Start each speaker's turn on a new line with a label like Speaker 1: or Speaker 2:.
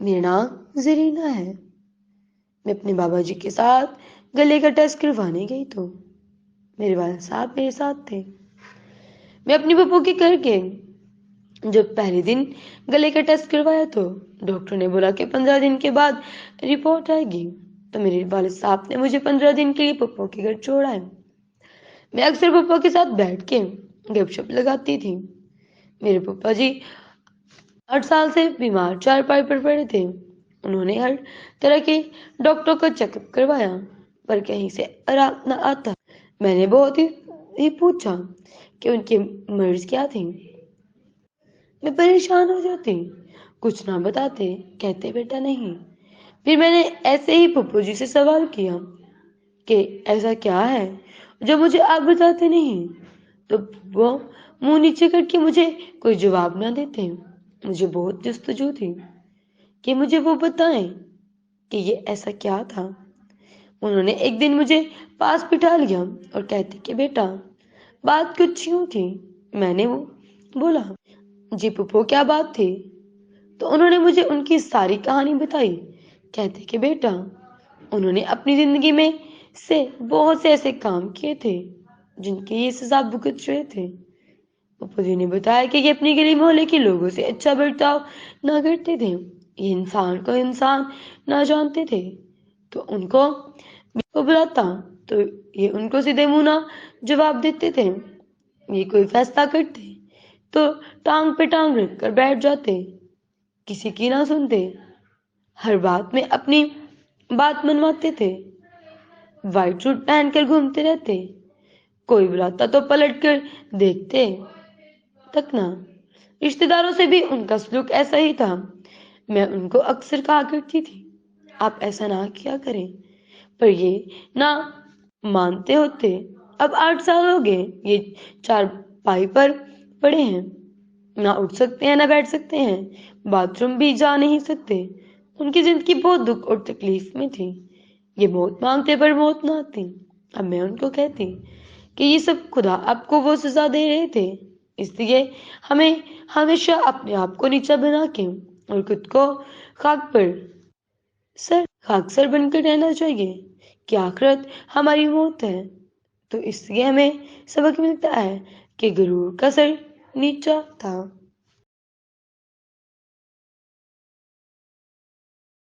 Speaker 1: میرا نام زرینا ہے۔ میں اپنے بابا جی کے ساتھ گلے کا ٹیسٹ کروانے گئی تو میرے والد صاحب میرے ساتھ تھے۔ میں اپنی پھپھو کے گھر گئی۔ جب پہلے دن گلے کا ٹیسٹ کروایا تو ڈاکٹر نے بولا کہ 15 دن کے بعد رپورٹ آئے گی، تو میرے والد صاحب نے مجھے 15 دن کے لیے پھپھو کے گھر چھوڑا ہے۔ میں اکثر پھپھو کے ساتھ بیٹھ کے گپ شپ لگاتی تھی۔ میرے پھپھا جی 8 سال سے بیمار چارپائی پر پڑے تھے۔ انہوں نے ہر طرح کے ڈاکٹر کا چیک اپ کروایا پر کہیں سے آرام نہ آتا۔ میں نے بہت ہی پوچھا کہ ان کے مرض کیا تھی۔ میں پریشان ہو جاتی، کچھ نہ بتاتے، کہتے بیٹا نہیں۔ پھر میں نے ایسے ہی پھپھو جی سے سوال کیا کہ ایسا کیا ہے جو مجھے آپ بتاتے نہیں، تو وہ منہ نیچے کر کے مجھے کوئی جواب نہ دیتے۔ مجھے بہت جستجو تھی کہ مجھے وہ بتائیں کہ یہ ایسا کیا تھا۔ انہوں نے ایک دن مجھے پاس بٹھا لیا اور کہتے کہ بیٹا بات کچھ یوں تھی۔ میں نے وہ بولا جی پھپھو کیا بات تھی؟ تو انہوں نے مجھے ان کی ساری کہانی بتائی۔ کہتے کہ بیٹا انہوں نے اپنی زندگی میں سے بہت سے ایسے کام کیے تھے جن کی یہ سزا بھگت رہے تھے۔ پھپھو جی نے بتایا کہ یہ اپنی گلی محلے کے لوگوں سے اچھا برتاؤ نہ کرتے تھے، یہ انسان کو انسان نہ جانتے تھے، تو ان کو بلاتا تو یہ ان کو سیدھے منہ نہ جواب دیتے تھے۔ یہ کوئی فیصلہ کرتے تو ٹانگ پہ ٹانگ رکھ کر بیٹھ جاتے، کسی کی نہ سنتے، ہر بات میں اپنی بات منواتے تھے، وائٹ سوٹ پہن کر گھومتے رہتے، کوئی بلاتا تو پلٹ کر دیکھتے تک نہ۔ رشتہ داروں سے بھی ان کا سلوک ایسا ہی تھا۔ میں ان کو اکثر کہا کرتی تھی آپ ایسا نہ کیا کریں، پر یہ نہ مانتے ہوتے۔ اب 8 سال ہو گئے یہ چارپائی پر پڑے ہیں، نہ اٹھ سکتے ہیں نہ بیٹھ سکتے ہیں، باتھ روم بھی جا نہیں سکتے۔ ان کی زندگی بہت دکھ اور تکلیف میں تھی، یہ موت مانگتے پر موت نہ آتی۔ اب میں ان کو کہتی کہ یہ سب خدا آپ کو وہ سزا دے رہے تھے، اس لیے ہمیں ہمیشہ اپنے آپ کو نیچا بنا کے اور خود کو خاک پر خاک سر بن کر رہنا چاہیے کہ آخرت ہماری موت ہے۔ تو اس لیے ہمیں سبق ملتا ہے کہ غرور کا سر نیچا تھا۔